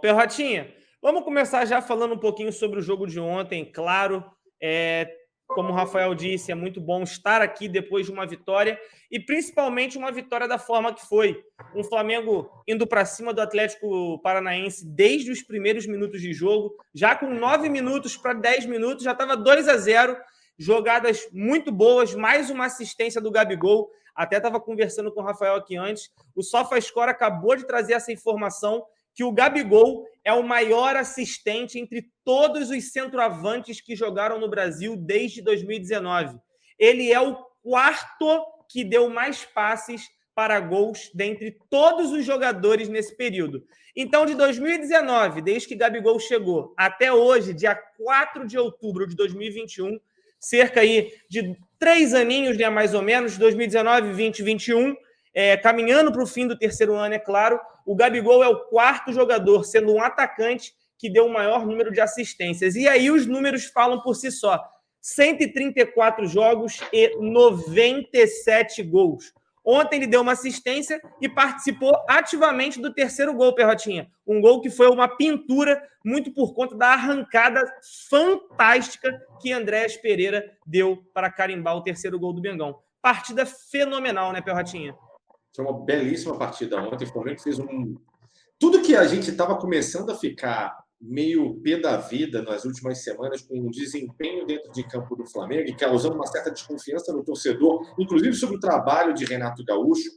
Perrotinha, vamos começar já falando um pouquinho sobre o jogo de ontem. Claro, como o Rafael disse, é muito bom estar aqui depois de uma vitória e principalmente uma vitória da forma que foi. Um Flamengo indo para cima do Atlético Paranaense desde os primeiros minutos de jogo, já com 9 minutos para 10 minutos, já estava 2-0, jogadas muito boas, mais uma assistência do Gabigol. Até estava conversando com o Rafael aqui antes, o SofaScore acabou de trazer essa informação que o Gabigol é o maior assistente entre todos os centroavantes que jogaram no Brasil desde 2019. Ele é o quarto que deu mais passes para gols dentre todos os jogadores nesse período. Então, de 2019, desde que Gabigol chegou, até hoje, dia 4 de outubro de 2021, cerca aí de 3 aninhos, né, mais ou menos, 2019, 20, 21, caminhando para o fim do terceiro ano, é claro, o Gabigol é o quarto jogador, sendo um atacante que deu o maior número de assistências. E aí os números falam por si só. 134 jogos e 97 gols. Ontem ele deu uma assistência e participou ativamente do terceiro gol, Perrotinha. Um gol que foi uma pintura, muito por conta da arrancada fantástica que Andréas Pereira deu para carimbar o terceiro gol do Mengão. Partida fenomenal, né, Perrotinha? Foi uma belíssima partida ontem. O Flamengo fez tudo que a gente estava começando a ficar meio pé da vida nas últimas semanas com o desempenho dentro de campo do Flamengo e causando uma certa desconfiança no torcedor, inclusive sobre o trabalho de Renato Gaúcho.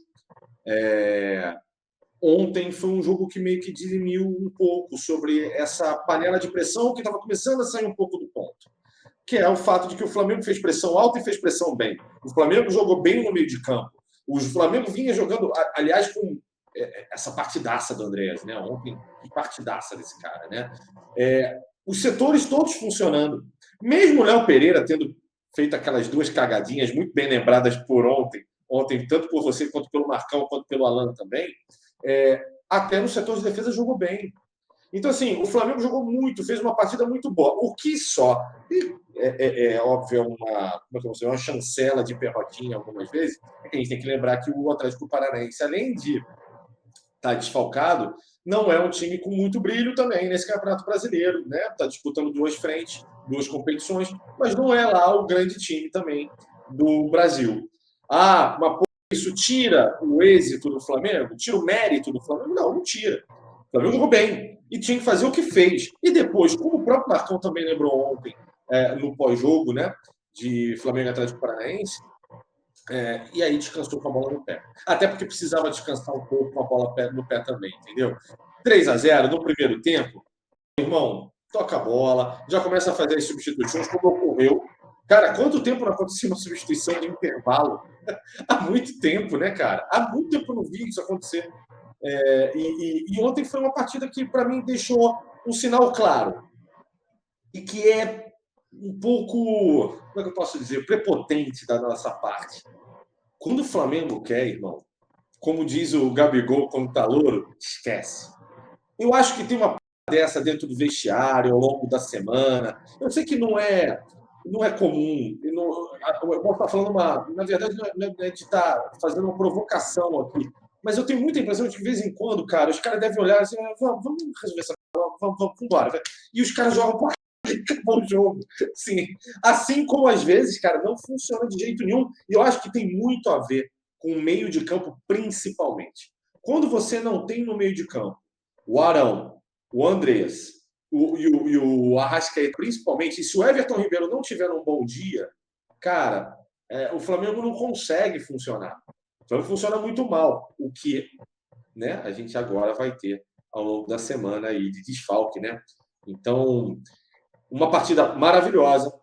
Ontem foi um jogo que meio que dirimiu um pouco sobre essa panela de pressão que estava começando a sair um pouco do ponto, que é o fato de que o Flamengo fez pressão alta e fez pressão bem. O Flamengo jogou bem no meio de campo. O Flamengo vinha jogando, aliás, com essa partidaça do Andréas, né? Ontem, que partidaça desse cara, né? Os setores todos funcionando. Mesmo o Léo Pereira tendo feito aquelas duas cagadinhas muito bem lembradas por ontem, tanto por você quanto pelo Marcão, quanto pelo Alan também, até no setor de defesa jogou bem. Então, assim, o Flamengo jogou muito, fez uma partida muito boa. O que só óbvio, uma chancela de Perrotinha algumas vezes, é que a gente tem que lembrar que o Atlético Paranaense, além de estar desfalcado, não é um time com muito brilho também nesse Campeonato Brasileiro, né? Está disputando duas frentes, duas competições, mas não é lá o grande time também do Brasil. Mas isso tira o êxito do Flamengo? Tira o mérito do Flamengo? Não tira. O Flamengo jogou bem e tinha que fazer o que fez. E depois, como o próprio Marcão também lembrou ontem, no pós-jogo, né, de Flamengo e Atlético Paranaense, e aí descansou com a bola no pé. Até porque precisava descansar um pouco com a bola no pé também, entendeu? 3-0 no primeiro tempo, irmão, toca a bola, já começa a fazer as substituições, como ocorreu. Cara, quanto tempo não acontecia uma substituição de intervalo? Há muito tempo, né, cara? Há muito tempo eu não vi isso acontecer. E ontem foi uma partida que, para mim, deixou um sinal claro. E que é um pouco, como é que eu posso dizer, prepotente da nossa parte. Quando o Flamengo quer, irmão, como diz o Gabigol quando tá louro, esquece. Eu acho que tem uma dessa dentro do vestiário ao longo da semana. Eu sei que não é comum. Eu posso estar falando na verdade, não é de estar fazendo uma provocação aqui. Mas eu tenho muita impressão de que, de vez em quando, cara, os caras devem olhar assim, vamos resolver essa coisa, vamos embora. E os caras jogam acabou o jogo. Sim. Assim como, às vezes, cara, não funciona de jeito nenhum. E eu acho que tem muito a ver com o meio de campo, principalmente. Quando você não tem no meio de campo o Arão, o Andrés e o Arrascaeta, principalmente, e se o Everton Ribeiro não tiver um bom dia, cara, o Flamengo não consegue funcionar. O Flamengo funciona muito mal. O que, né, a gente agora vai ter ao longo da semana aí de desfalque, né? Então, uma partida maravilhosa,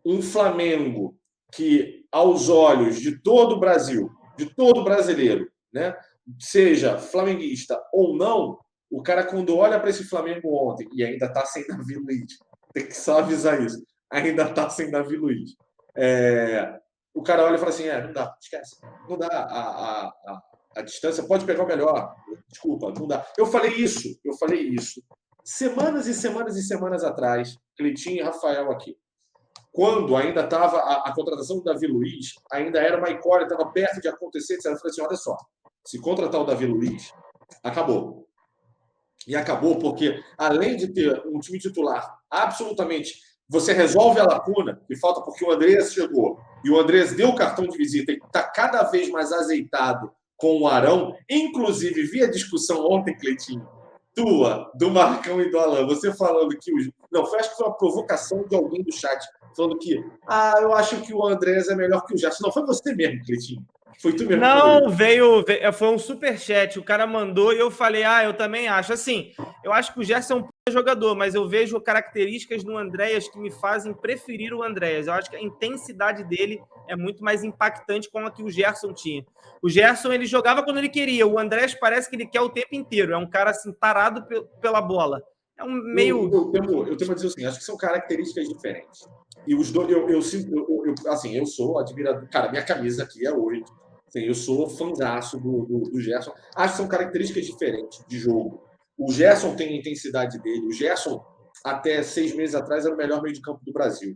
um Flamengo que, aos olhos de todo o Brasil, de todo brasileiro, né, seja flamenguista ou não, o cara, quando olha para esse Flamengo ontem, e ainda está sem Davi Luiz, tem que só avisar isso, ainda está sem Davi Luiz, o cara olha e fala assim, não dá, esquece, não dá, a distância pode pegar o melhor, desculpa, não dá. Eu falei isso semanas e semanas e semanas atrás, Cleitinho e Rafael aqui. Quando ainda estava a contratação do Davi Luiz, ainda era uma incógnita, estava perto de acontecer, etc. Eu falei assim, olha só, se contratar o Davi Luiz, acabou. E acabou porque, além de ter um time titular absolutamente... Você resolve a lacuna que falta porque o Andreas chegou e o Andreas deu o cartão de visita e está cada vez mais azeitado com o Arão. Inclusive, vi a discussão ontem, Cleitinho, tua, do Marcão e do Alan, você falando que os... Não, acho que foi uma provocação de alguém do chat, falando que eu acho que o Andreas é melhor que o Gerson. Não, foi você mesmo, Cleitinho. Foi tu mesmo. Não, foi um superchat, o cara mandou e eu falei, eu também acho. Assim, eu acho que o Gerson é um jogador, mas eu vejo características no Andreas que me fazem preferir o Andreas. Eu acho que a intensidade dele é muito mais impactante com a que o Gerson tinha. O Gerson, ele jogava quando ele queria, o Andreas parece que ele quer o tempo inteiro, é um cara assim, tarado pela bola. É um meio... Eu tenho a dizer assim, acho que são características diferentes. E os dois, eu sou admirador. Cara, minha camisa aqui é 8. Assim, eu sou fãzaço do Gerson. Acho que são características diferentes de jogo. O Gerson tem a intensidade dele. O Gerson, até 6 meses atrás, era o melhor meio de campo do Brasil.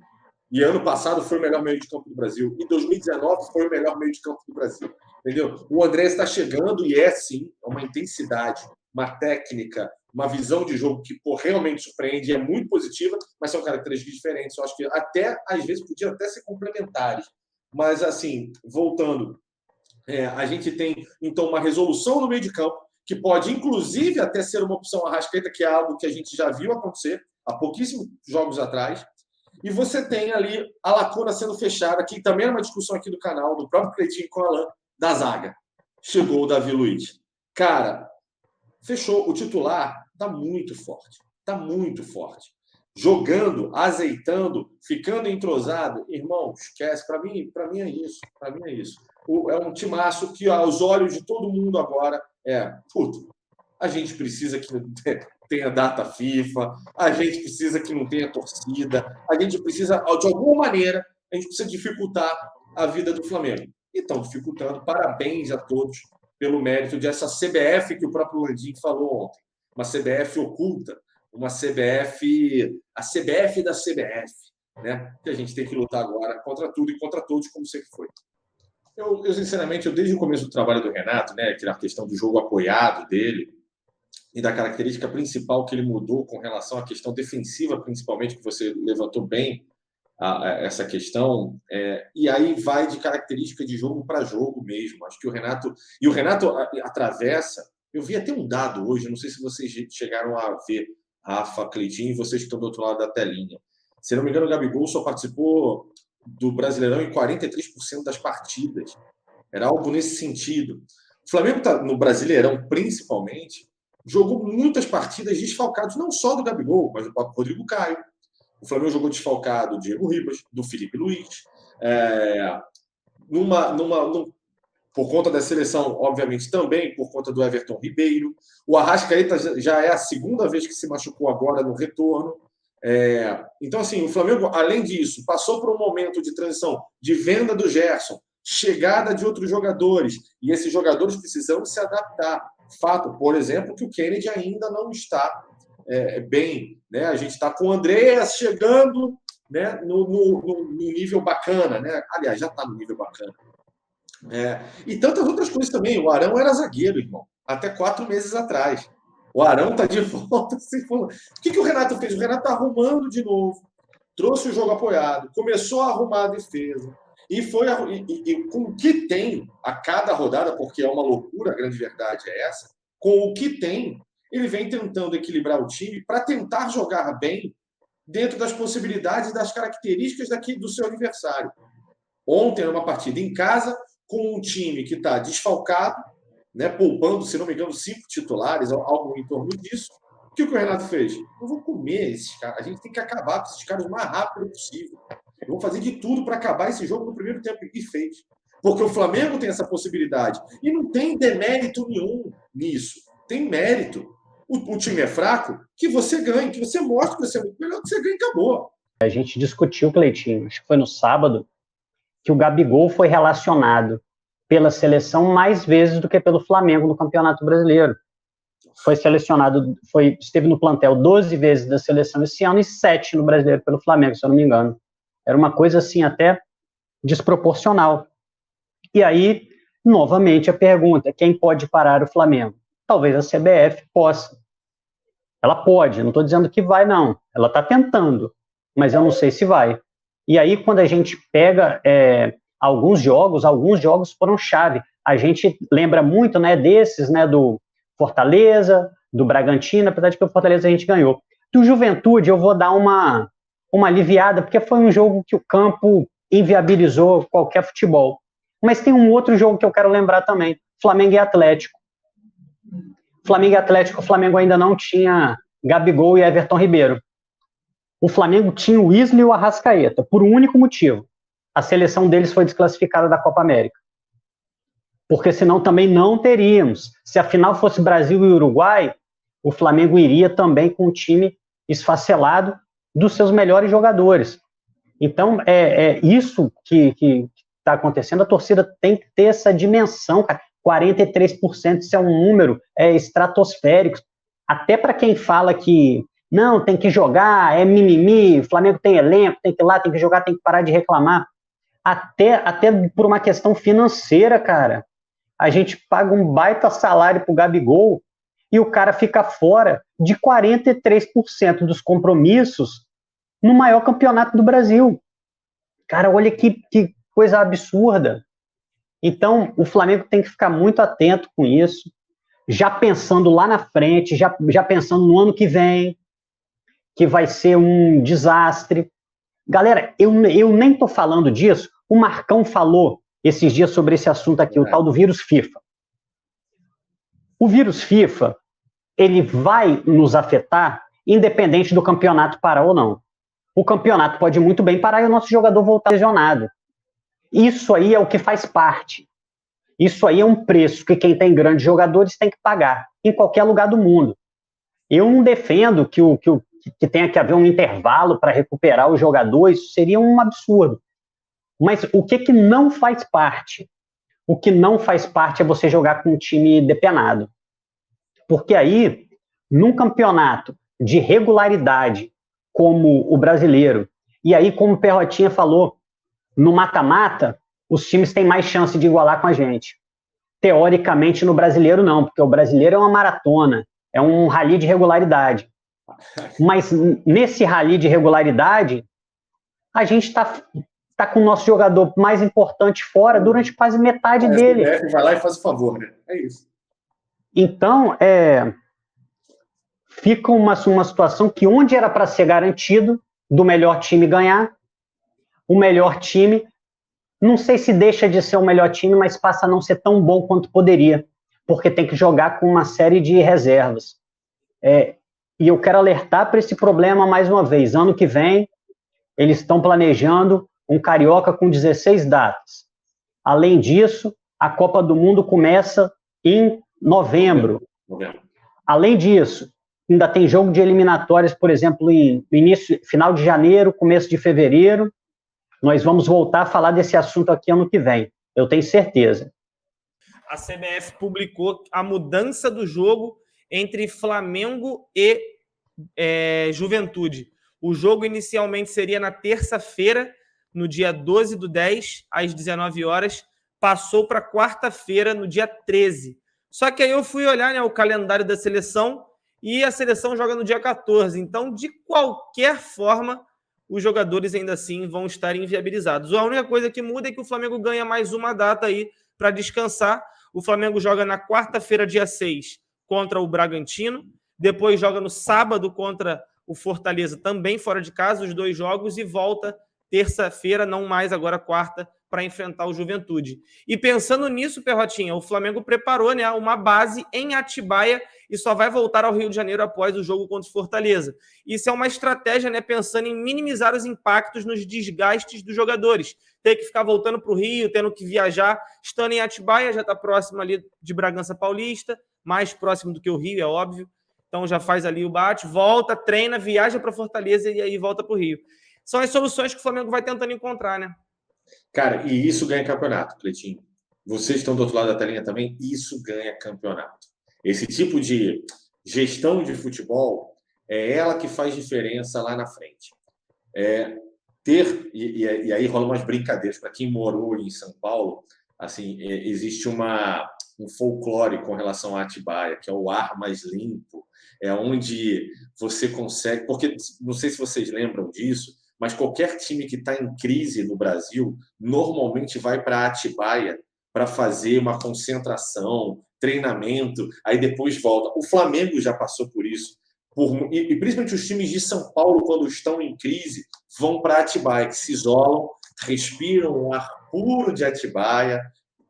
E ano passado foi o melhor meio de campo do Brasil. Em 2019 foi o melhor meio de campo do Brasil. Entendeu? O André está chegando e sim, uma intensidade, uma técnica, uma visão de jogo que realmente surpreende e é muito positiva, mas são características diferentes. Eu acho que até, às vezes, podiam até ser complementares. Mas, assim, voltando, a gente tem, então, uma resolução no meio de campo que pode, inclusive, até ser uma opção Arrascaeta, que é algo que a gente já viu acontecer há pouquíssimos jogos atrás. E você tem ali a lacuna sendo fechada, que também é uma discussão aqui do canal, do próprio Cleitinho com o Alan, da zaga. Chegou o Davi Luiz. Cara, fechou. O titular está muito forte. Está muito forte. Jogando, azeitando, ficando entrosado. Irmão, esquece. Para mim é isso. Para mim é isso. É um timaço que, aos olhos de todo mundo agora, a gente precisa que tenha data FIFA, a gente precisa que não tenha torcida, a gente precisa, de alguma maneira, a gente precisa dificultar a vida do Flamengo. E estão dificultando. Parabéns a todos pelo mérito dessa CBF que o próprio Landim falou ontem. Uma CBF oculta, uma CBF, a CBF da CBF, né? Que a gente tem que lutar agora contra tudo e contra todos, como sempre foi. Eu sinceramente, desde o começo do trabalho do Renato, né, que era a questão do jogo apoiado dele, e da característica principal que ele mudou com relação à questão defensiva, principalmente, que você levantou bem essa questão, e aí vai de característica de jogo para jogo mesmo. Acho que o Renato... E o Renato atravessa... Eu vi até um dado hoje, não sei se vocês chegaram a ver, Rafa, Cleitinho, e vocês que estão do outro lado da telinha. Se não me engano, o Gabigol só participou do Brasileirão em 43% das partidas. Era algo nesse sentido. O Flamengo está no Brasileirão, principalmente, jogou muitas partidas desfalcados, não só do Gabigol, mas do próprio Rodrigo Caio. O Flamengo jogou desfalcado do Diego Ribas, do Felipe Luiz, por conta da seleção, obviamente, também por conta do Everton Ribeiro. O Arrascaeta já é a segunda vez que se machucou agora no retorno. Então, assim, o Flamengo, além disso, passou por um momento de transição de venda do Gerson, chegada de outros jogadores, e esses jogadores precisam se adaptar. Fato, por exemplo, que o Kennedy ainda não está bem, né? A gente está com o Andreas chegando, né, no nível bacana, né? Aliás, já está no nível bacana. E tantas outras coisas também. O Arão era zagueiro, irmão, até 4 meses atrás. O Arão está de volta. O que o Renato fez? O Renato está arrumando de novo, trouxe o jogo apoiado, começou a arrumar a defesa, e com o que tem a cada rodada, porque é uma loucura, a grande verdade é essa, com o que tem, ele vem tentando equilibrar o time para tentar jogar bem dentro das possibilidades e das características do seu adversário. Ontem era uma partida em casa, com um time que está desfalcado, né, poupando, se não me engano, 5 titulares, algo em torno disso. O que o Renato fez? Eu vou comer esses caras. A gente tem que acabar com esses caras o mais rápido possível. Eu vou fazer de tudo para acabar esse jogo no primeiro tempo. E fez. Porque o Flamengo tem essa possibilidade. E não tem demérito nenhum nisso. Tem mérito. O time é fraco, que você ganhe, que você mostre que você é muito melhor, que você ganhe e acabou. A gente discutiu, Cleitinho, acho que foi no sábado, que o Gabigol foi relacionado pela seleção mais vezes do que pelo Flamengo no Campeonato Brasileiro. Foi selecionado, esteve no plantel 12 vezes da seleção esse ano e 7 no Brasileiro pelo Flamengo, se eu não me engano. Era uma coisa assim até desproporcional. E aí, novamente, a pergunta, quem pode parar o Flamengo? Talvez a CBF possa. Ela pode, não estou dizendo que vai, não. Ela está tentando, mas eu não sei se vai. E aí, quando a gente pega alguns jogos foram chave. A gente lembra muito, né, desses, né, do Fortaleza, do Bragantino, apesar de que o Fortaleza a gente ganhou. Do Juventude, eu vou dar uma aliviada, porque foi um jogo que o campo inviabilizou qualquer futebol. Mas tem um outro jogo que eu quero lembrar também, Flamengo e Atlético. Flamengo e Atlético, o Flamengo ainda não tinha Gabigol e Everton Ribeiro. O Flamengo tinha o Isla e o Arrascaeta, por um único motivo. A seleção deles foi desclassificada da Copa América. Porque senão também não teríamos. Se a final fosse Brasil e Uruguai, o Flamengo iria também com o time esfacelado dos seus melhores jogadores. Então, isso que está acontecendo. A torcida tem que ter essa dimensão, cara. 43%, isso é um número estratosférico. Até para quem fala que não, tem que jogar, é mimimi, o Flamengo tem elenco, tem que ir lá, tem que jogar, tem que parar de reclamar. Até por uma questão financeira, cara. A gente paga um baita salário pro Gabigol e o cara fica fora de 43% dos compromissos no maior campeonato do Brasil. Cara, olha que coisa absurda. Então, o Flamengo tem que ficar muito atento com isso, já pensando lá na frente, já pensando no ano que vem, que vai ser um desastre. Galera, eu nem tô falando disso, o Marcão falou esses dias sobre esse assunto aqui, o tal do vírus FIFA. O vírus FIFA, ele vai nos afetar, independente do campeonato parar ou não. O campeonato pode muito bem parar e o nosso jogador voltar lesionado. Isso aí é o que faz parte. Isso aí é um preço que quem tem grandes jogadores tem que pagar, em qualquer lugar do mundo. Eu não defendo que tenha que haver um intervalo para recuperar o jogador, isso seria um absurdo. Mas o que não faz parte? O que não faz parte é você jogar com um time depenado. Porque aí, num campeonato de regularidade como o brasileiro, e aí, como o Perrotinha falou, no mata-mata, os times têm mais chance de igualar com a gente. Teoricamente, no brasileiro, não, porque o brasileiro é uma maratona, é um rally de regularidade. Mas nesse rally de regularidade, a gente está com o nosso jogador mais importante fora durante quase metade dele. Vai lá e faz o favor, né? É isso. Então, fica uma situação que onde era para ser garantido do melhor time ganhar, o melhor time, não sei se deixa de ser o melhor time, mas passa a não ser tão bom quanto poderia, porque tem que jogar com uma série de reservas. E eu quero alertar para esse problema mais uma vez. Ano que vem, eles estão planejando um Carioca com 16 datas. Além disso, a Copa do Mundo começa em novembro. Além disso, ainda tem jogo de eliminatórias, por exemplo, em final de janeiro, começo de fevereiro. Nós vamos voltar a falar desse assunto aqui ano que vem, eu tenho certeza. A CBF publicou a mudança do jogo entre Flamengo e Juventude. O jogo inicialmente seria na terça-feira, no dia 12/10, às 19 horas, passou para quarta-feira, no dia 13. Só que aí eu fui olhar, né, o calendário da seleção e a seleção joga no dia 14. Então, de qualquer forma, os jogadores ainda assim vão estar inviabilizados. A única coisa que muda é que o Flamengo ganha mais uma data aí para descansar. O Flamengo joga na quarta-feira, dia 6, contra o Bragantino. Depois joga no sábado contra o Fortaleza, também fora de casa, os 2 jogos, e volta terça-feira, não mais agora quarta, para enfrentar o Juventude. E pensando nisso, Perrotinha, o Flamengo preparou, né, uma base em Atibaia e só vai voltar ao Rio de Janeiro após o jogo contra o Fortaleza. Isso é uma estratégia, né, pensando em minimizar os impactos nos desgastes dos jogadores. Ter que ficar voltando para o Rio, tendo que viajar, estando em Atibaia, já está próximo ali de Bragança Paulista, mais próximo do que o Rio, é óbvio. Então já faz ali o bate, volta, treina, viaja para Fortaleza e aí volta para o Rio. São as soluções que o Flamengo vai tentando encontrar, né? Cara, e isso ganha campeonato, Cleitinho. Vocês estão do outro lado da telinha também, isso ganha campeonato. Esse tipo de gestão de futebol é ela que faz diferença lá na frente. E aí rolam umas brincadeiras. Para quem morou em São Paulo, assim, existe uma um folclore com relação a Atibaia, que é o ar mais limpo, é onde você consegue... Porque, não sei se vocês lembram disso, mas qualquer time que está em crise no Brasil normalmente vai para Atibaia para fazer uma concentração, treinamento, aí depois volta. O Flamengo já passou por isso. E principalmente os times de São Paulo, quando estão em crise, vão para Atibaia, que se isolam, respiram o ar puro de Atibaia,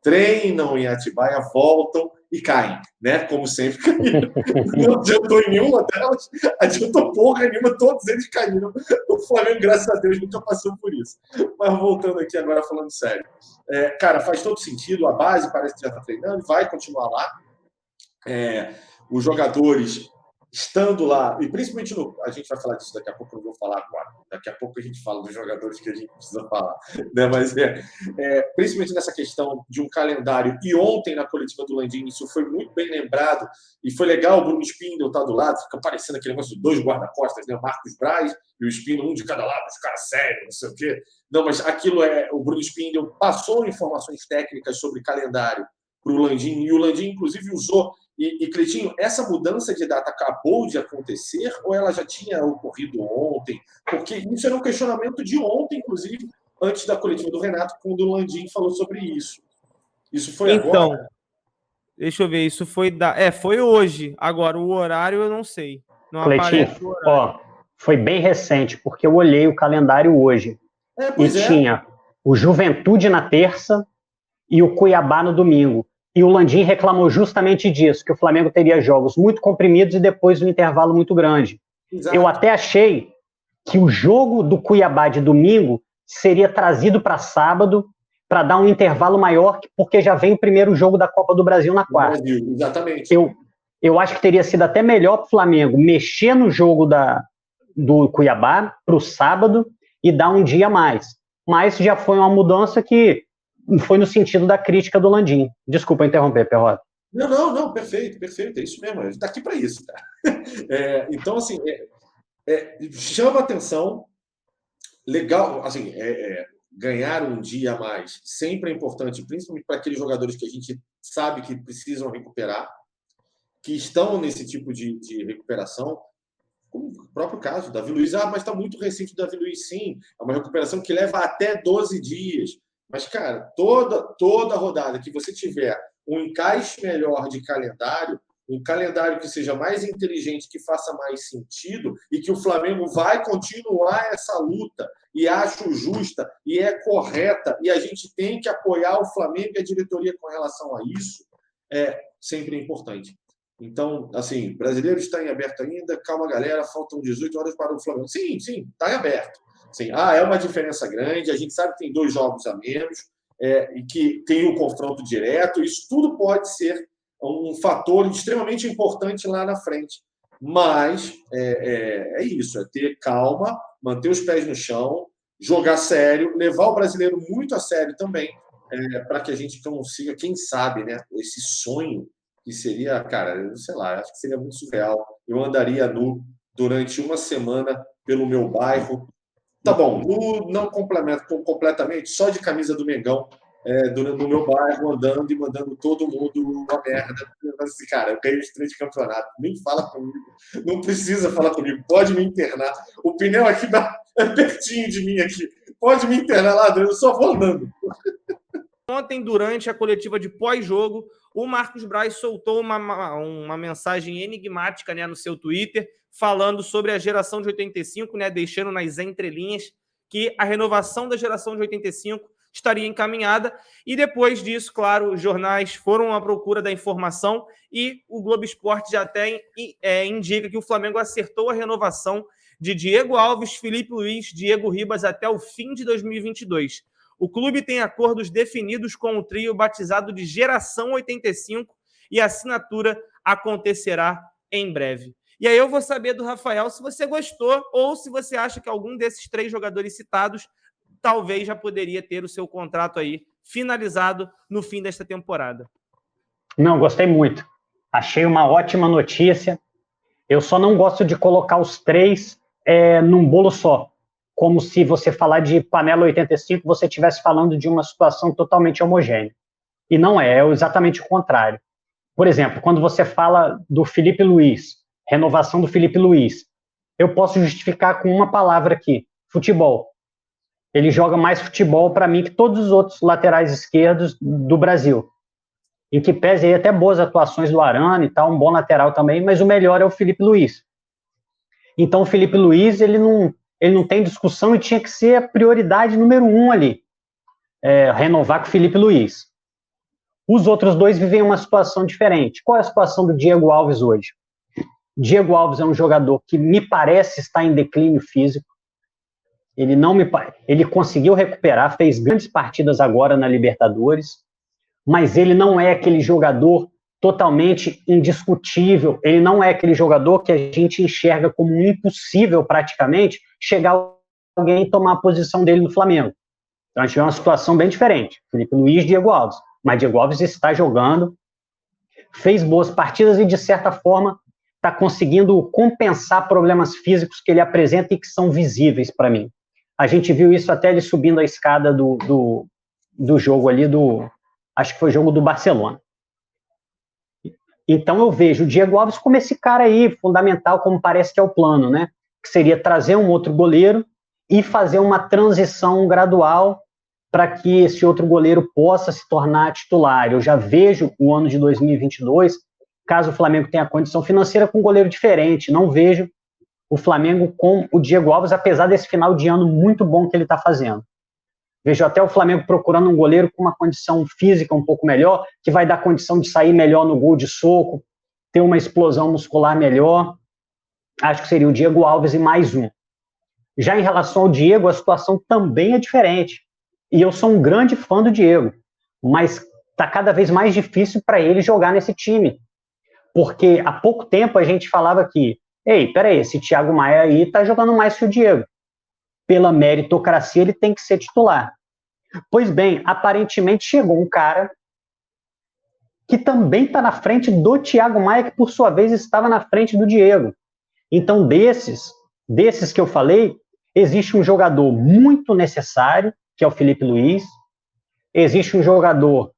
treinam em Atibaia, voltam e caem, né? Como sempre caíram. Não adiantou em nenhuma delas, adiantou porra nenhuma, todos eles caíram. O Flamengo, graças a Deus, nunca passou por isso. Mas voltando aqui agora, falando sério. Cara, faz todo sentido, a base parece que já está treinando, vai continuar lá. Os jogadores estando lá, e principalmente a gente vai falar disso daqui a pouco, eu não vou falar agora. Daqui a pouco a gente fala dos jogadores que a gente precisa falar. Né? Mas principalmente nessa questão de um calendário. E ontem, na coletiva do Landim, isso foi muito bem lembrado. E foi legal o Bruno Spindel estar do lado, fica parecendo aquele negócio de dois guarda-costas, né? O Marcos Braz e o Spindel, um de cada lado, os caras sérios, não sei o quê. Não, mas aquilo o Bruno Spindel passou informações técnicas sobre calendário para o Landim, e o Landim, inclusive, usou. E, Cleitinho, essa mudança de data acabou de acontecer ou ela já tinha ocorrido ontem? Porque isso era um questionamento de ontem, inclusive, antes da coletiva do Renato, quando o Landim falou sobre isso. Isso foi então, agora? Deixa eu ver, isso foi foi hoje. Agora, o horário eu não sei. Não Cleitinho, aparece o horário. Foi bem recente, porque eu olhei o calendário hoje. Tinha o Juventude na terça e o Cuiabá no domingo. E o Landim reclamou justamente disso, que o Flamengo teria jogos muito comprimidos e depois um intervalo muito grande. Exato. Eu até achei que o jogo do Cuiabá de domingo seria trazido para sábado para dar um intervalo maior, porque já vem o primeiro jogo da Copa do Brasil na quarta. Exatamente. Eu acho que teria sido até melhor para o Flamengo mexer no jogo do Cuiabá para o sábado e dar um dia a mais. Mas já foi uma mudança que foi no sentido da crítica do Landim. Desculpa interromper, Perrota. Não, perfeito, é isso mesmo, a gente está aqui para isso, cara. Então, assim, chama atenção, legal, assim, ganhar um dia a mais sempre é importante, principalmente para aqueles jogadores que a gente sabe que precisam recuperar, que estão nesse tipo de recuperação, como o próprio caso, Davi Luiz, mas está muito recente o Davi Luiz, sim, é uma recuperação que leva até 12 dias. Mas, cara, toda rodada que você tiver um encaixe melhor de calendário, um calendário que seja mais inteligente, que faça mais sentido e que o Flamengo vai continuar essa luta e acho justa e é correta e a gente tem que apoiar o Flamengo e a diretoria com relação a isso, é sempre importante. Então, assim, brasileiro está em aberto ainda, calma, galera, faltam 18 horas para o Flamengo. Sim, está em aberto. Sim, é uma diferença grande, a gente sabe que tem 2 jogos a menos e que tem um confronto direto, isso tudo pode ser um fator extremamente importante lá na frente. Mas é isso, é ter calma, manter os pés no chão, jogar sério, levar o brasileiro muito a sério também, para que a gente consiga, quem sabe, né, esse sonho que seria, cara, sei lá, acho que seria muito surreal. Eu andaria nu durante uma semana pelo meu bairro. Tá bom, não complemento completamente, só de camisa do Mengão, no meu bairro, andando e mandando todo mundo uma merda. Assim, cara, eu ganhei os 3 campeonatos, nem fala comigo, não precisa falar comigo, pode me internar. O pneu aqui é pertinho de mim aqui, pode me internar lá, eu só vou andando. Ontem, durante a coletiva de pós-jogo, o Marcos Braz soltou uma mensagem enigmática, né, no seu Twitter, falando sobre a geração de 85, né, deixando nas entrelinhas que a renovação da geração de 85 estaria encaminhada. E depois disso, claro, os jornais foram à procura da informação e o Globo Esporte já até indica que o Flamengo acertou a renovação de Diego Alves, Felipe Luiz, Diego Ribas até o fim de 2022. O clube tem acordos definidos com o trio batizado de Geração 85 e a assinatura acontecerá em breve. E aí eu vou saber do Rafael se você gostou ou se você acha que algum desses 3 jogadores citados talvez já poderia ter o seu contrato aí finalizado no fim desta temporada. Não, gostei muito. Achei uma ótima notícia. Eu só não gosto de colocar os 3 num bolo só. Como se você falar de panela 85, você estivesse falando de uma situação totalmente homogênea. E não é exatamente o contrário. Por exemplo, quando você fala do Felipe Luiz, renovação do Felipe Luiz, eu posso justificar com uma palavra aqui: futebol. Ele joga mais futebol para mim que todos os outros laterais esquerdos do Brasil. Em que pese aí até boas atuações do Arana e tal, um bom lateral também, mas o melhor é o Felipe Luiz. Então o Felipe Luiz, ele não tem discussão e tinha que ser a prioridade número 1 ali, renovar com o Felipe Luiz. Os outros dois vivem uma situação diferente. Qual é a situação do Diego Alves hoje? Diego Alves é um jogador que me parece estar em declínio físico. Ele conseguiu recuperar, fez grandes partidas agora na Libertadores, mas ele não é aquele jogador totalmente indiscutível, ele não é aquele jogador que a gente enxerga como impossível praticamente chegar alguém e tomar a posição dele no Flamengo. Então a gente vê uma situação bem diferente, Felipe Luiz, Diego Alves, mas Diego Alves está jogando, fez boas partidas e de certa forma está conseguindo compensar problemas físicos que ele apresenta e que são visíveis para mim. A gente viu isso até ele subindo a escada do jogo ali, acho que foi o jogo do Barcelona. Então eu vejo o Diego Alves como esse cara aí, fundamental, como parece que é o plano, né? Que seria trazer um outro goleiro e fazer uma transição gradual para que esse outro goleiro possa se tornar titular. Eu já vejo o ano de 2022, caso o Flamengo tenha condição financeira, com um goleiro diferente. Não vejo o Flamengo com o Diego Alves, apesar desse final de ano muito bom que ele está fazendo. Vejo até o Flamengo procurando um goleiro com uma condição física um pouco melhor, que vai dar condição de sair melhor no gol de soco, ter uma explosão muscular melhor. Acho que seria o Diego Alves e mais um. Já em relação ao Diego, a situação também é diferente. E eu sou um grande fã do Diego, mas está cada vez mais difícil para ele jogar nesse time. Porque há pouco tempo a gente falava que, peraí, esse Thiago Maia aí está jogando mais que o Diego. Pela meritocracia, ele tem que ser titular. Pois bem, aparentemente chegou um cara que também está na frente do Thiago Maia, que por sua vez estava na frente do Diego. Então, desses que eu falei, existe um jogador muito necessário, que é o Felipe Luiz. Existe um jogador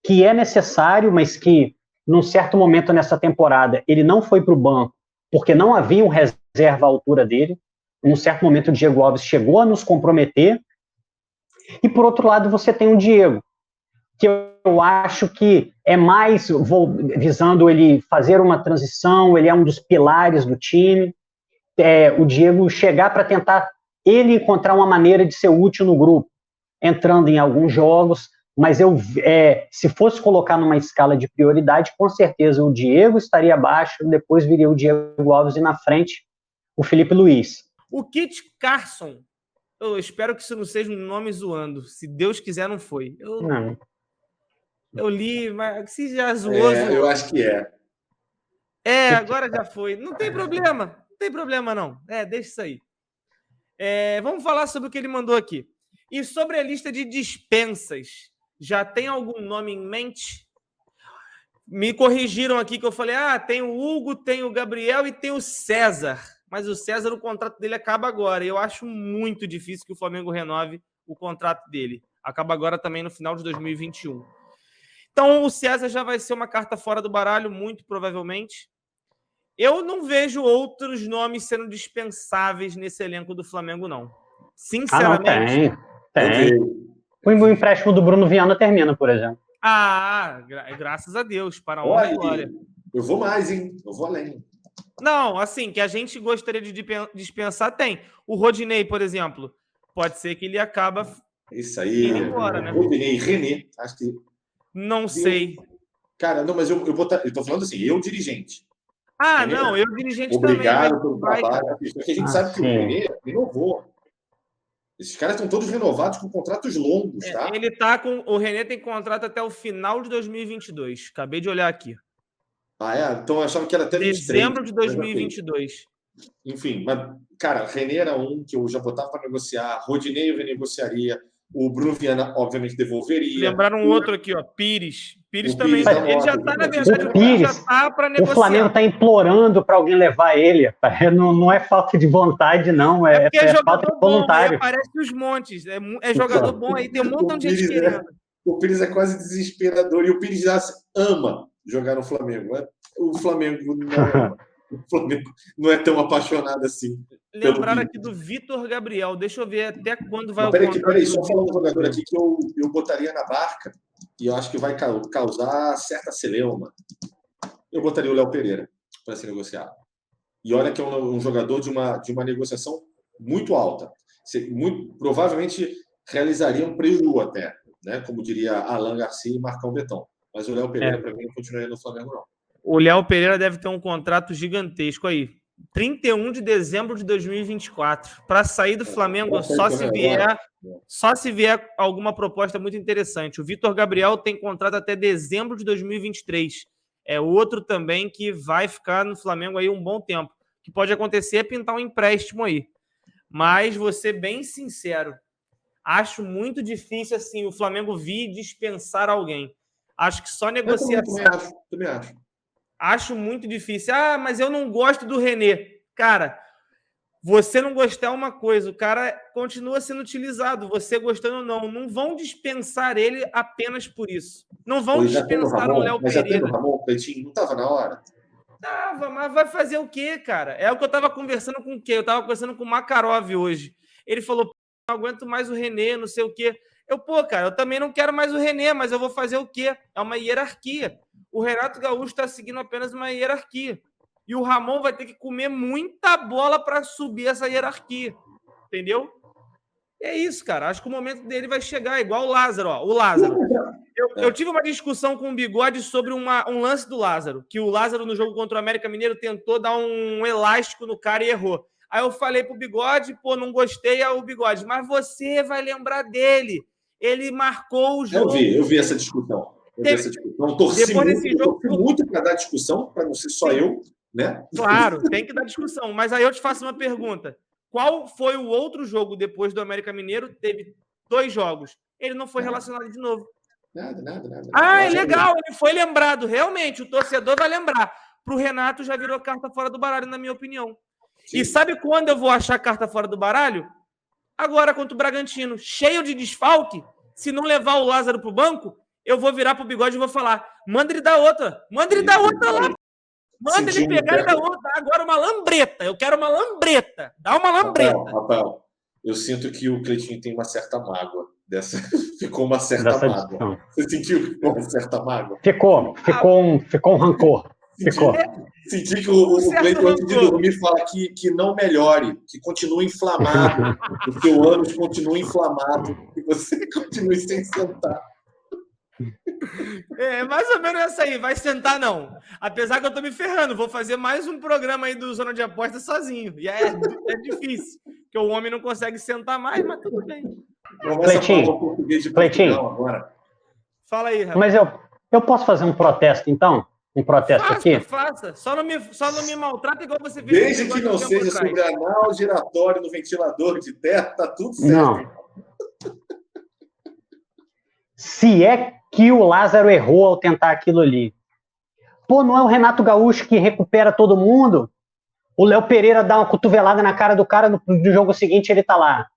que é necessário, mas que, num certo momento nessa temporada, ele não foi para o banco, porque não havia um reserva à altura dele. Num certo momento, o Diego Alves chegou a nos comprometer. E, por outro lado, você tem o Diego, que eu acho que é mais visando ele fazer uma transição, ele é um dos pilares do time. O Diego chegar para tentar ele encontrar uma maneira de ser útil no grupo, entrando em alguns jogos, mas se fosse colocar numa escala de prioridade, com certeza o Diego estaria abaixo, depois viria o Diego Alves e na frente o Felipe Luiz. O Kit Carson, eu espero que isso não seja um nome zoando. Se Deus quiser, não foi. Não. Eu li, mas se já zoou, zoou. Eu acho que é. Agora já foi. Não tem problema. Não tem problema, não. Deixa isso aí. Vamos falar sobre o que ele mandou aqui. E sobre a lista de dispensas, já tem algum nome em mente? Me corrigiram aqui que eu falei, tem o Hugo, tem o Gabriel e tem o César. Mas o César, o contrato dele acaba agora. E eu acho muito difícil que o Flamengo renove o contrato dele. Acaba agora também no final de 2021. Então, o César já vai ser uma carta fora do baralho, muito provavelmente. Eu não vejo outros nomes sendo dispensáveis nesse elenco do Flamengo, não. Sinceramente. Tem. O empréstimo do Bruno Viana termina, por exemplo. Graças a Deus. Para a honra e glória. Eu vou mais, hein? Eu vou além. Não, assim, que a gente gostaria de dispensar, tem. O Rodinei, por exemplo, pode ser que ele acaba isso aí, indo embora, né? Rodinei, René, acho que... Não sei. Cara, não, mas eu tô falando assim, eu dirigente. René, não, eu dirigente obrigado também. Pelo trabalho. Porque a gente sabe que o René renovou. Esses caras estão todos renovados com contratos longos, tá? O René tem contrato até o final de 2022. Acabei de olhar aqui. Então eu achava que era até dezembro de 2022. Enfim, mas, cara, René era um que eu já botava para negociar, Rodinei eu renegociaria, o Bruno Viana, obviamente, devolveria. Lembraram um outro aqui, ó, Pires. Pires também. Ele já está, na verdade, já está para negociar. O Flamengo está implorando para alguém levar ele. Não é falta de vontade, não. É jogador falta de voluntário. Bom, aparece os montes. É jogador bom aí, tem um montão de gente querendo. O Pires é quase desesperador. E o Pires ama jogar no Flamengo. O Flamengo não é tão apaixonado assim. Lembraram aqui do Vitor Gabriel. Deixa eu ver até quando vai ocorrer. Peraí, só falando um jogador aqui que eu botaria na barca e eu acho que vai causar certa celeuma. Eu botaria o Léo Pereira para ser negociado. E olha que é um jogador de uma negociação muito alta. Provavelmente realizaria um prejuízo até, né? Como diria Alan Garcia e Marcão Betão. Mas o Léo Pereira, para mim, não continuaria no Flamengo, não. O Léo Pereira deve ter um contrato gigantesco aí. 31 de dezembro de 2024. Para sair do Flamengo, só se vier alguma proposta muito interessante. O Vitor Gabriel tem contrato até dezembro de 2023. É outro também que vai ficar no Flamengo aí um bom tempo. O que pode acontecer é pintar um empréstimo aí. Mas vou ser bem sincero. Acho muito difícil assim o Flamengo vir dispensar alguém. Acho que só negociação. Eu também acho. Acho muito difícil. Ah, mas eu não gosto do René. Cara, você não gostar é uma coisa. O cara continua sendo utilizado. Você gostando ou não. Não vão dispensar ele apenas por isso. Não vão dispensar o Léo Pereira. Mas já tem o Ramon, o Cleitinho, não estava na hora? Tava, mas vai fazer o quê, cara? É o que eu tava conversando com o quê? Eu tava conversando com o Makarov hoje. Ele falou, não aguento mais o René, não sei o quê. Cara, eu também não quero mais o René, mas eu vou fazer o quê? É uma hierarquia. O Renato Gaúcho está seguindo apenas uma hierarquia. E o Ramon vai ter que comer muita bola para subir essa hierarquia. Entendeu? E é isso, cara. Acho que o momento dele vai chegar, igual o Lázaro. Ó. O Lázaro. Eu tive uma discussão com o Bigode sobre um lance do Lázaro, que o Lázaro, no jogo contra o América Mineiro, tentou dar um elástico no cara e errou. Aí eu falei pro Bigode, não gostei, aí o Bigode, mas você vai lembrar dele. Ele marcou o jogo. Eu vi essa discussão. Torci muito para dar discussão, para não ser só eu, né? Claro, tem que dar discussão. Mas aí eu te faço uma pergunta. Qual foi o outro jogo depois do América Mineiro? Teve 2 jogos. Ele não foi relacionado de novo. Nada. Ah, é legal, ele foi lembrado. Realmente, o torcedor vai lembrar. Pro Renato já virou carta fora do baralho, na minha opinião. Sim. E sabe quando eu vou achar carta fora do baralho? Agora contra o Bragantino. Cheio de desfalque. Se não levar o Lázaro pro banco, eu vou virar pro Bigode e vou falar, manda ele dar outra. Manda ele dar outra lá. Manda ele pegar e dar outra. Agora uma lambreta. Eu quero uma lambreta. Dá uma lambreta. Rafael, eu sinto que o Cleitinho tem uma certa mágoa. Ficou uma certa mágoa. Discussão. Você sentiu que ficou uma certa mágoa? Ficou um rancor. Senti que o Cleiton, antes de dormir, fala que não melhore, que continue inflamado, que o seu ânus continue inflamado, que você continue sem sentar. É mais ou menos essa aí, vai sentar não. Apesar que eu tô me ferrando, vou fazer mais um programa aí do Zona de Aposta sozinho. E é difícil, porque o homem não consegue sentar mais, mas tudo bem. Cleitinho, agora. Fala aí, Rafa. Mas eu posso fazer um protesto, então? Um protesto aqui? Faça. Só não me maltrata igual você viu. Desde que não seja sobre anal giratório no ventilador de terra, tá tudo certo. Não. Se é que o Lázaro errou ao tentar aquilo ali. Não é o Renato Gaúcho que recupera todo mundo? O Léo Pereira dá uma cotovelada na cara do cara, no jogo seguinte ele tá lá.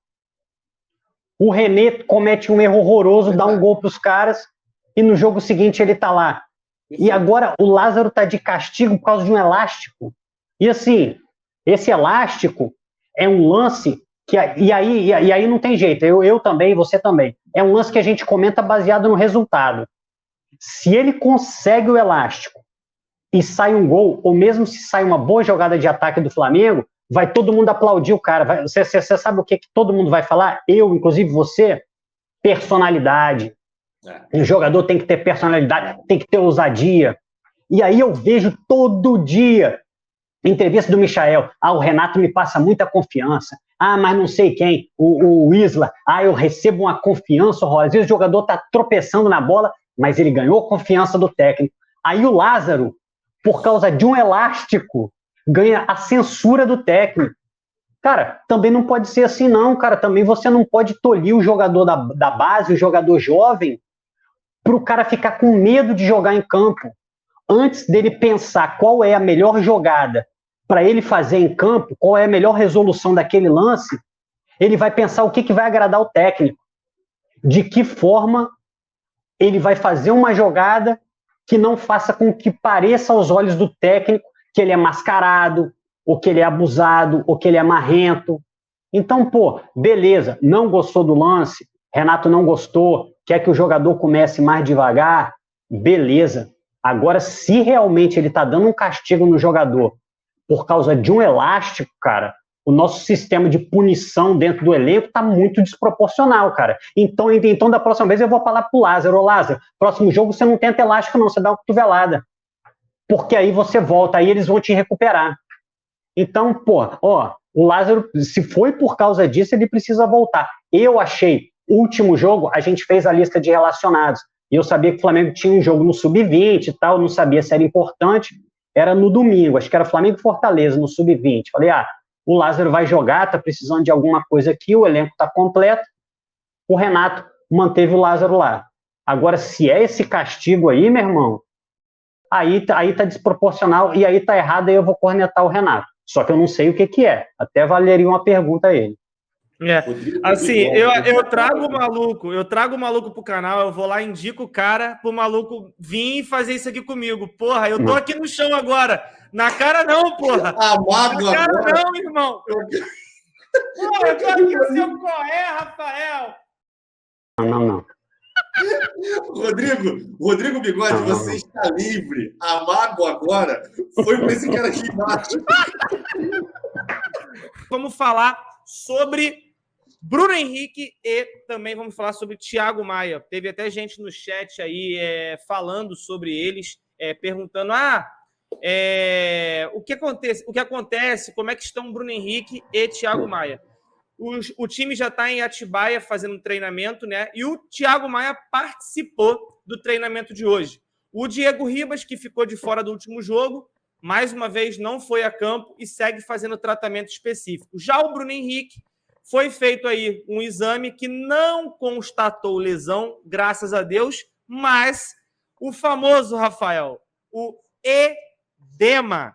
O René comete um erro horroroso, dá um gol pros caras, e no jogo seguinte ele tá lá. E agora o Lázaro tá de castigo por causa de um elástico. E assim, esse elástico é um lance que... E aí não tem jeito, eu também, você também. É um lance que a gente comenta baseado no resultado. Se ele consegue o elástico e sai um gol, ou mesmo se sai uma boa jogada de ataque do Flamengo, vai todo mundo aplaudir o cara. Você sabe o que todo mundo vai falar? Eu, inclusive você? Personalidade. O jogador tem que ter personalidade, tem que ter ousadia. E aí eu vejo todo dia entrevista do Michael. O Renato me passa muita confiança. Mas não sei quem, o Isla. Eu recebo uma confiança horrorosa. Às vezes o jogador está tropeçando na bola, mas ele ganhou confiança do técnico. Aí o Lázaro, por causa de um elástico, ganha a censura do técnico. Cara, também não pode ser assim não, cara. Também você não pode tolir o jogador da base, o jogador jovem, para o cara ficar com medo de jogar em campo. Antes dele pensar qual é a melhor jogada para ele fazer em campo, qual é a melhor resolução daquele lance, ele vai pensar o que vai agradar o técnico. De que forma ele vai fazer uma jogada que não faça com que pareça aos olhos do técnico que ele é mascarado, ou que ele é abusado, ou que ele é marrento. Então, pô, beleza, não gostou do lance, Renato não gostou, quer que o jogador comece mais devagar, beleza. Agora, se realmente ele tá dando um castigo no jogador por causa de um elástico, cara, o nosso sistema de punição dentro do elenco tá muito desproporcional, cara. Então, da próxima vez eu vou falar pro Lázaro, ô Lázaro, próximo jogo você não tenta elástico não, você dá uma cotovelada. Porque aí você volta, aí eles vão te recuperar. Então, pô, ó, o Lázaro, se foi por causa disso, ele precisa voltar. Eu achei, último jogo, a gente fez a lista de relacionados. E eu sabia que o Flamengo tinha um jogo no Sub-20 e tal, não sabia se era importante. Era no domingo, acho que era Flamengo e Fortaleza, no Sub-20. Falei, o Lázaro vai jogar, tá precisando de alguma coisa aqui, o elenco tá completo. O Renato manteve o Lázaro lá. Agora, se é esse castigo aí, meu irmão, aí tá desproporcional e aí tá errado, aí eu vou cornetar o Renato. Só que eu não sei o que é. Até valeria uma pergunta a ele. Assim, eu trago o maluco pro canal, eu vou lá, indico o cara pro maluco vir fazer isso aqui comigo. Porra, eu tô aqui no chão agora. Na cara não, porra. Na cara agora. Não, irmão. Porra, eu tô aqui no seu coré, Rafael. Não. Rodrigo Bigode, você está livre. A mágoa agora foi para esse cara aqui embaixo. Vamos falar sobre Bruno Henrique e também vamos falar sobre Thiago Maia. Teve até gente no chat aí falando sobre eles, perguntando o que acontece, como é que estão Bruno Henrique e Thiago Maia. O time já está em Atibaia fazendo treinamento, né? E o Thiago Maia participou do treinamento de hoje. O Diego Ribas, que ficou de fora do último jogo, mais uma vez não foi a campo e segue fazendo tratamento específico. Já o Bruno Henrique, foi feito aí um exame que não constatou lesão, graças a Deus, mas o famoso, Rafael, o edema.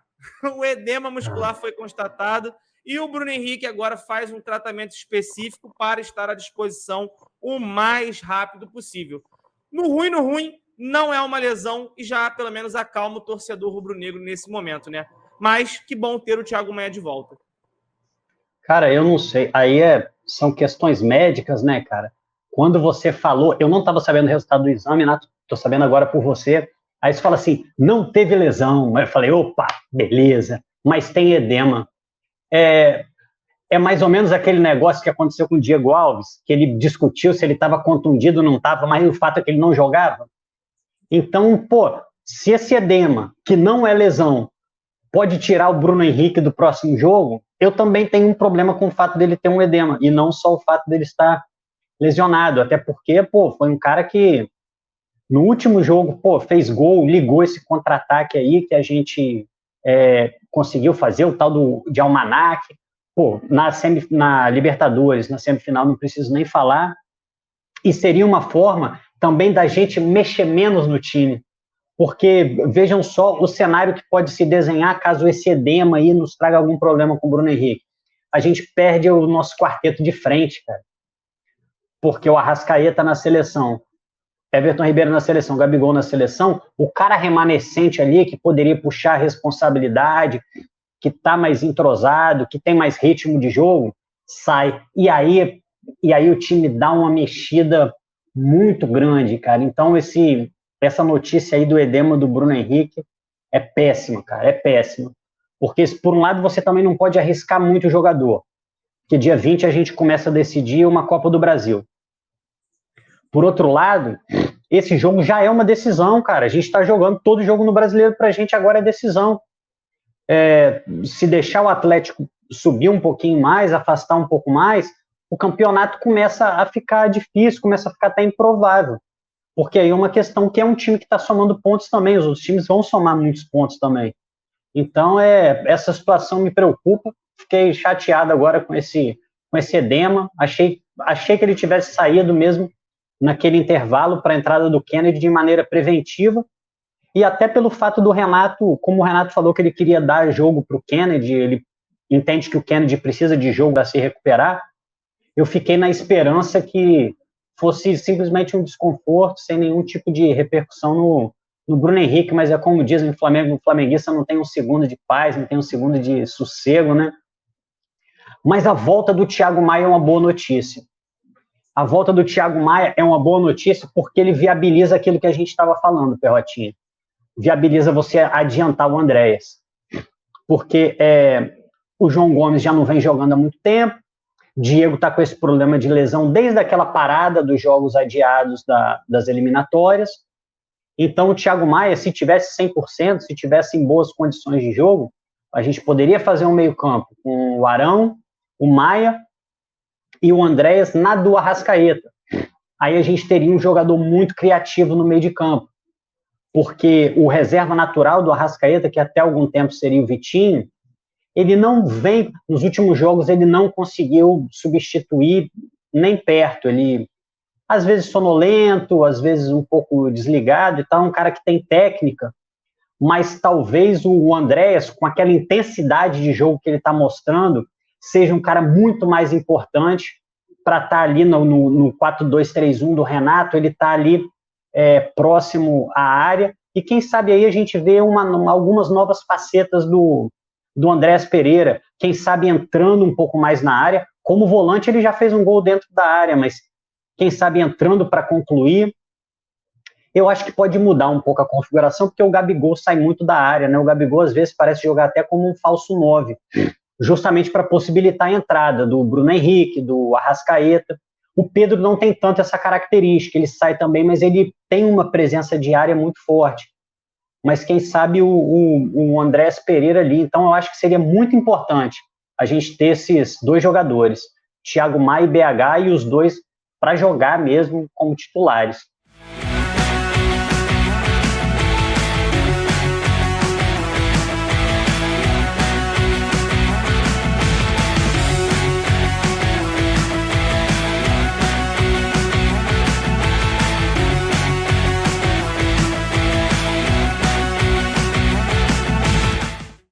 O edema muscular foi constatado. E o Bruno Henrique agora faz um tratamento específico para estar à disposição o mais rápido possível. No ruim, não é uma lesão e já pelo menos acalma o torcedor rubro-negro nesse momento, né? Mas que bom ter o Thiago Maia de volta. Cara, eu não sei. Aí são questões médicas, né, cara? Quando você falou, eu não estava sabendo o resultado do exame, né? Tô sabendo agora por você. Aí você fala assim, não teve lesão. Aí eu falei, opa, beleza, mas tem edema. É mais ou menos aquele negócio que aconteceu com o Diego Alves, que ele discutiu se ele estava contundido ou não estava, mas o fato é que ele não jogava. Então, pô, se esse edema, que não é lesão, pode tirar o Bruno Henrique do próximo jogo, eu também tenho um problema com o fato dele ter um edema, e não só o fato dele estar lesionado, até porque, pô, foi um cara que no último jogo, pô, fez gol, ligou esse contra-ataque aí que a gente conseguiu fazer, o tal de Almanac. Pô, na Libertadores, na semifinal, não preciso nem falar. E seria uma forma também da gente mexer menos no time. Porque vejam só o cenário que pode se desenhar caso esse edema aí nos traga algum problema com o Bruno Henrique. A gente perde o nosso quarteto de frente, cara. Porque o Arrascaeta na seleção, Everton Ribeiro na seleção, Gabigol na seleção, o cara remanescente ali que poderia puxar a responsabilidade, que tá mais entrosado, que tem mais ritmo de jogo, sai. E aí o time dá uma mexida muito grande, cara. Então essa notícia aí do edema do Bruno Henrique é péssima, cara, é péssima. Porque, por um lado, você também não pode arriscar muito o jogador, porque dia 20 a gente começa a decidir uma Copa do Brasil. Por outro lado, esse jogo já é uma decisão, cara. A gente está jogando todo jogo no Brasileiro, pra gente agora é decisão. Se deixar o Atlético subir um pouquinho mais, afastar um pouco mais, o campeonato começa a ficar difícil, começa a ficar até improvável. Porque aí é uma questão que é um time que está somando pontos também, os outros times vão somar muitos pontos também. Então, essa situação me preocupa, fiquei chateado agora com esse edema, achei que ele tivesse saído mesmo naquele intervalo para a entrada do Kennedy de maneira preventiva, e até pelo fato do Renato, como o Renato falou que ele queria dar jogo para o Kennedy, ele entende que o Kennedy precisa de jogo para se recuperar, eu fiquei na esperança que fosse simplesmente um desconforto, sem nenhum tipo de repercussão no Bruno Henrique, mas é como dizem no Flamengo, o flamenguista não tem um segundo de paz, não tem um segundo de sossego, né? Mas a volta do Thiago Maia é uma boa notícia. A volta do Thiago Maia é uma boa notícia porque ele viabiliza aquilo que a gente estava falando, Perrotinha. Viabiliza você adiantar o Andréas. Porque o João Gomes já não vem jogando há muito tempo, Diego está com esse problema de lesão desde aquela parada dos jogos adiados das eliminatórias. Então, o Thiago Maia, se tivesse 100%, se tivesse em boas condições de jogo, a gente poderia fazer um meio-campo com o Arão, o Maia e o Andréas na do Arrascaeta. Aí a gente teria um jogador muito criativo no meio de campo, porque o reserva natural do Arrascaeta, que até algum tempo seria o Vitinho, ele não vem, nos últimos jogos, ele não conseguiu substituir nem perto. Ele, às vezes, sonolento, às vezes um pouco desligado e tal, um cara que tem técnica, mas talvez o Andréas, com aquela intensidade de jogo que ele está mostrando, seja um cara muito mais importante para estar ali no 4-2-3-1 do Renato. Ele está ali próximo à área, e quem sabe aí a gente vê algumas novas facetas do Andréas Pereira, quem sabe entrando um pouco mais na área. Como volante ele já fez um gol dentro da área, mas quem sabe entrando para concluir. Eu acho que pode mudar um pouco a configuração, porque o Gabigol sai muito da área, né? O Gabigol às vezes parece jogar até como um falso 9, justamente para possibilitar a entrada do Bruno Henrique, do Arrascaeta. O Pedro não tem tanto essa característica, ele sai também, mas ele tem uma presença de área muito forte. Mas quem sabe o Andréas Pereira ali. Então eu acho que seria muito importante a gente ter esses dois jogadores, Thiago Maia e BH, e os dois para jogar mesmo como titulares.